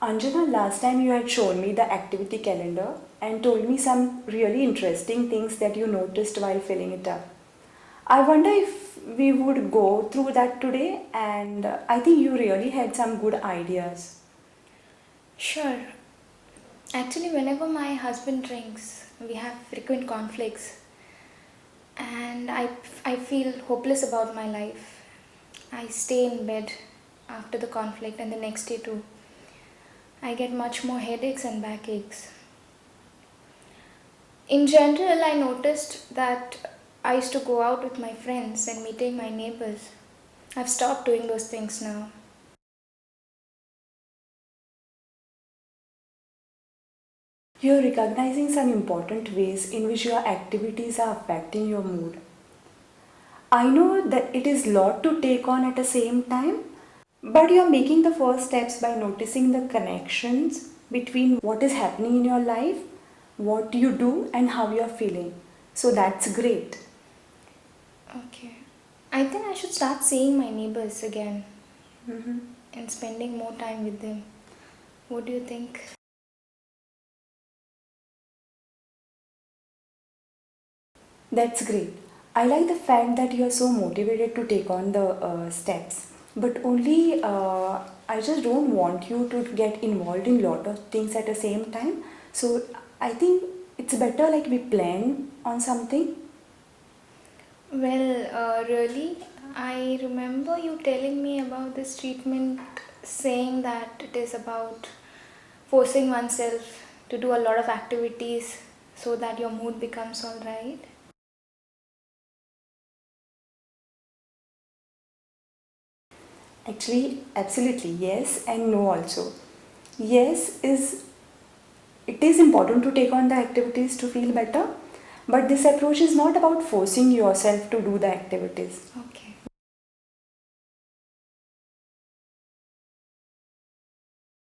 Anjana, last time you had shown me the activity calendar and told me some really interesting things that you noticed while filling it up. I wonder if we would go through that today, and I think you really had some good ideas. Sure. Actually, whenever my husband drinks, we have frequent conflicts, and I feel hopeless about my life. I stay in bed after the conflict, and the next day too. I get much more headaches and backaches. In general, I noticed that I used to go out with my friends and meeting my neighbors. I've stopped doing those things now. You're recognizing some important ways in which your activities are affecting your mood. I know that it is a lot to take on at the same time, but you're making the first steps by noticing the connections between what is happening in your life, what you do, and how you're feeling. So that's great. Okay. I think I should start seeing my neighbors again Mhm. and spending more time with them. What do you think? That's great. I like the fact that you're so motivated to take on the steps. But only I just don't want you to get involved in lot of things at the same time. So I think it's better like we plan on something. Well, really, I remember you telling me about this treatment, saying that it is about forcing oneself to do a lot of activities so that your mood becomes alright. Actually, absolutely yes and no also. Yes is it is important to take on the activities to feel better, but this approach is not about forcing yourself to do the activities. Okay.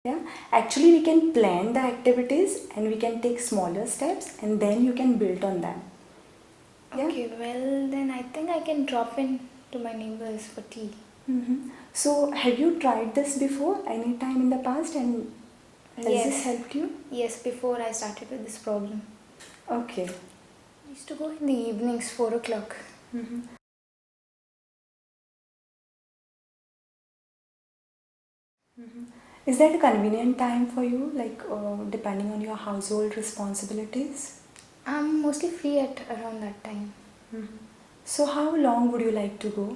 Yeah, actually, we can plan the activities and we can take smaller steps and then you can build on them. Yeah. Okay, well, then I think I can drop in to my neighbors for tea. So, have you tried this before any time in the past and has this Yes, helped you? yes, before I started with this problem. Okay. I used to go in the evenings, 4 o'clock. Mhm. Is that a convenient time for you, like depending on your household responsibilities? I'm mostly free at around that time. So, how long would you like to go?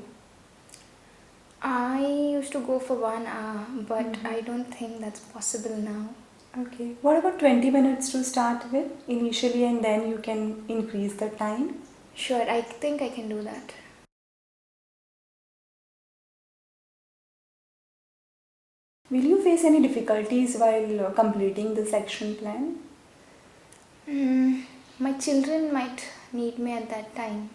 I used to go for 1 hour, but I don't think that's possible now. Okay. What about 20 minutes to start with initially and then you can increase the time? Sure, I think I can do that. Will you face any difficulties while completing this action plan? My children might need me at that time.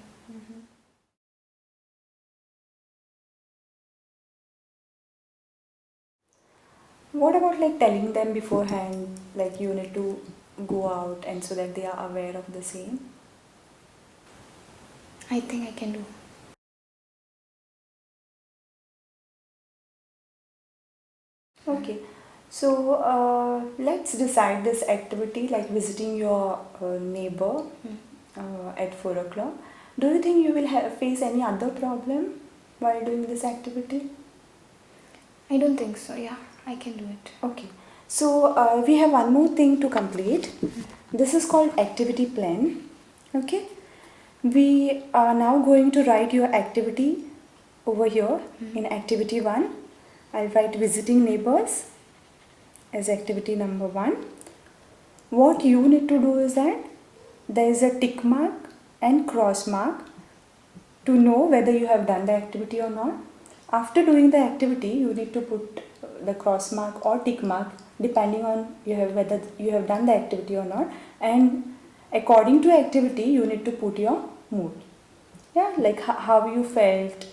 What about like telling them beforehand, like you need to go out and so that they are aware of the same? I think I can do. Okay. So let's decide this activity like visiting your neighbor at 4 o'clock. Do you think you will face any other problem while doing this activity? I don't think so. Yeah, I can do it. Okay. So we have one more thing to complete. This is called activity plan. Okay. We are now going to write your activity over here in activity 1. I'll write visiting neighbors as activity number 1. What you need to do is that there is a tick mark and cross mark to know whether you have done the activity or not. After doing the activity, you need to put the cross mark or tick mark depending on whether you have done the activity or not, and according to activity you need to put your mood. Yeah, like how you felt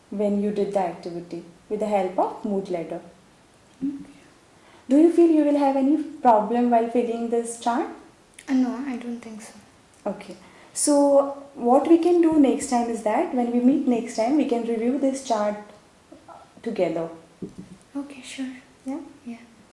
when you did the activity with the help of mood ladder. Do you feel you will have any problem while filling this chart? No, I don't think so. Okay. So what we can do next time is that when we meet next time, we can review this chart together. Okay, sure. Yeah. Yeah.